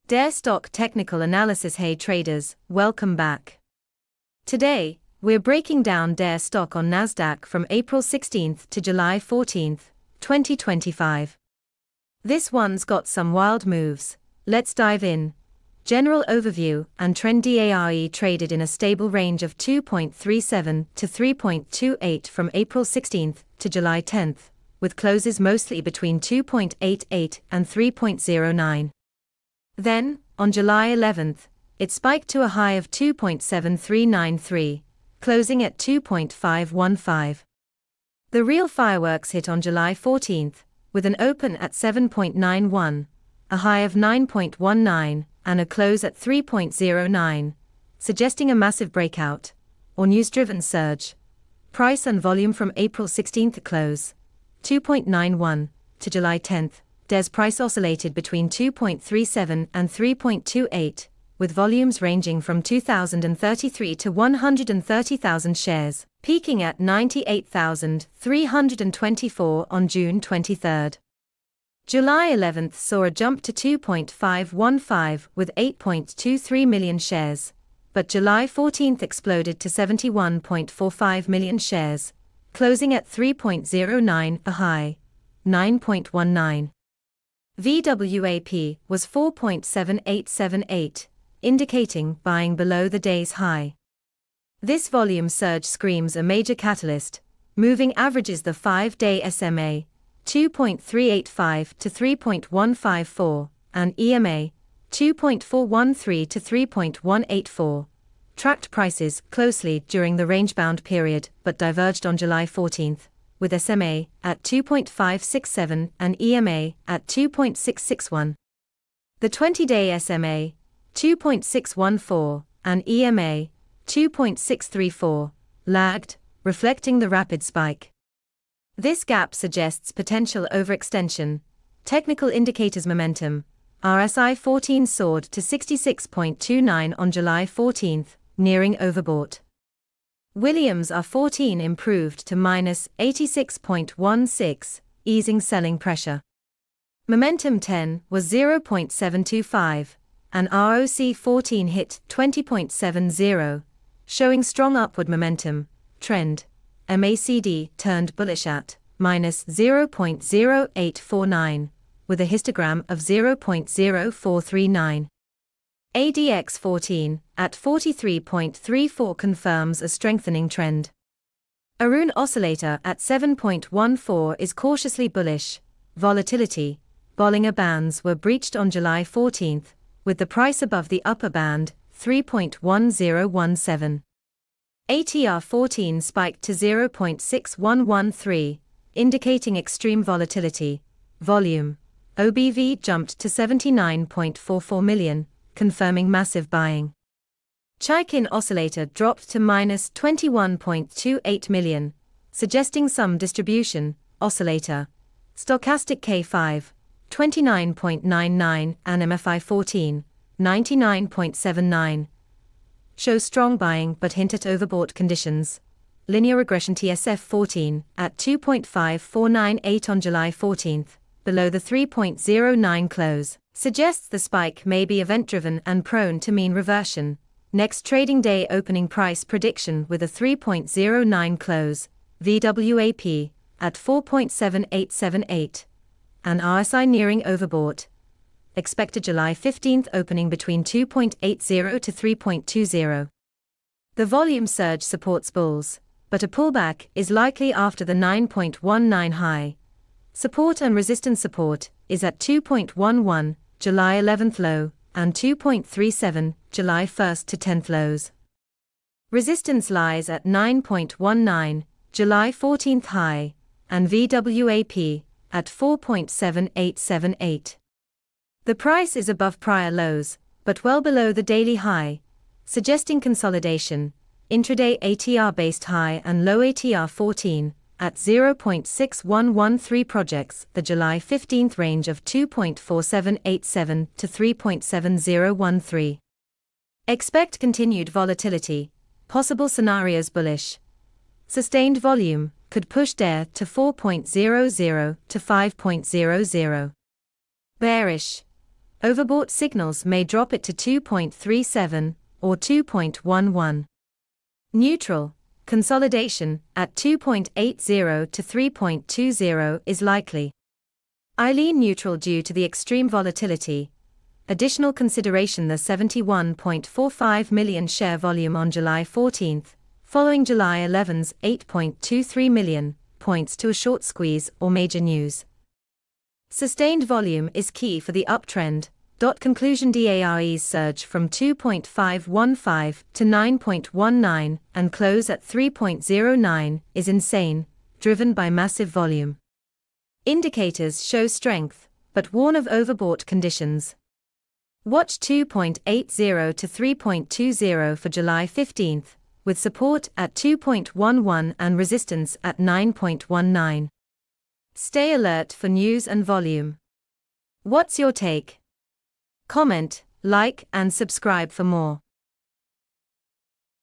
Dare Stock Technical Analysis. Hey traders, welcome back. Today, we're breaking down Dare stock on Nasdaq from April 16th to July 14th, 2025. This one's got some wild moves. Let's dive in. General overview and trend. DARE traded in a stable range of 2.37 to 3.28 from April 16th to July 10th, with closes mostly between 2.88 and 3.09. Then, on July 11th, it spiked to a high of 2.7393, closing at 2.515. The real fireworks hit on July 14th, with an open at 7.91, a high of 9.19, and a close at 3.09, suggesting a massive breakout, or news-driven surge. Price and volume from April 16th close, 2.91, to July 10th. Dare's price oscillated between 2.37 and 3.28, with volumes ranging from 2,033 to 130,000 shares, peaking at 98,324 on June 23. July 11th saw a jump to 2.515 with 8.23 million shares, but July 14th exploded to 71.45 million shares, closing at 3.09, a high, 9.19. VWAP was 4.7878, indicating buying below the day's high. This volume surge screams a major catalyst. Moving averages the 5-day SMA, 2.385 to 3.154, and EMA, 2.413 to 3.184. Tracked prices closely during the range-bound period but diverged on July 14th. With SMA at 2.567 and EMA at 2.661. The 20-day SMA, 2.614, and EMA, 2.634, lagged, reflecting the rapid spike. This gap suggests potential overextension. Technical indicators. Momentum. RSI 14 soared to 66.29 on July 14th, nearing overbought. Williams R14 improved to -86.16, easing selling pressure. Momentum 10 was 0.725, and ROC 14 hit 20.70, showing strong upward momentum. Trend. MACD turned bullish at -0.0849, with a histogram of 0.0439. ADX 14, at 43.34 confirms a strengthening trend. Arun oscillator at 7.14 is cautiously bullish. Volatility. Bollinger Bands were breached on July 14th, with the price above the upper band, 3.1017. ATR 14 spiked to 0.6113, indicating extreme volatility. Volume. OBV jumped to 79.44 million. Confirming massive buying. Chaikin oscillator dropped to -21.28 million, suggesting some distribution. Oscillator. Stochastic K5, 29.99, and MFI 14, 99.79. Show strong buying but hint at overbought conditions. Linear regression. TSF 14, at 2.5498 on July 14th, below the 3.09 close. Suggests the spike may be event-driven and prone to mean reversion. Next trading day opening price prediction with a 3.09 close, VWAP, at 4.7878, and RSI nearing overbought. Expected July 15th opening between 2.80 to 3.20. The volume surge supports bulls, but a pullback is likely after the 9.19 high. Support and resistance. Support is at 2.11, July 11th low, and 2.37, July 1st to 10th lows. Resistance lies at 9.19, July 14th high, and VWAP, at 4.7878. The price is above prior lows, but well below the daily high, suggesting consolidation. Intraday ATR-based high and low ATR 14, at 0.6113 projects the July 15th range of 2.4787 to 3.7013. Expect continued volatility. Possible scenarios. Bullish. Sustained volume could push DARE to 4.00 to 5.00. Bearish. Overbought signals may drop it to 2.37 or 2.11. Neutral, consolidation at 2.80 to 3.20 is likely. Eileen neutral due to the extreme volatility. Additional consideration: the 71.45 million share volume on July 14, following July 11's 8.23 million, points to a short squeeze or major news. Sustained volume is key for the uptrend. Conclusion: DARE's surge from 2.515 to 9.19 and close at 3.09 is insane, driven by massive volume. Indicators show strength, but warn of overbought conditions. Watch 2.80 to 3.20 for July 15, with support at 2.11 and resistance at 9.19. Stay alert for news and volume. What's your take? Comment, like, and subscribe for more.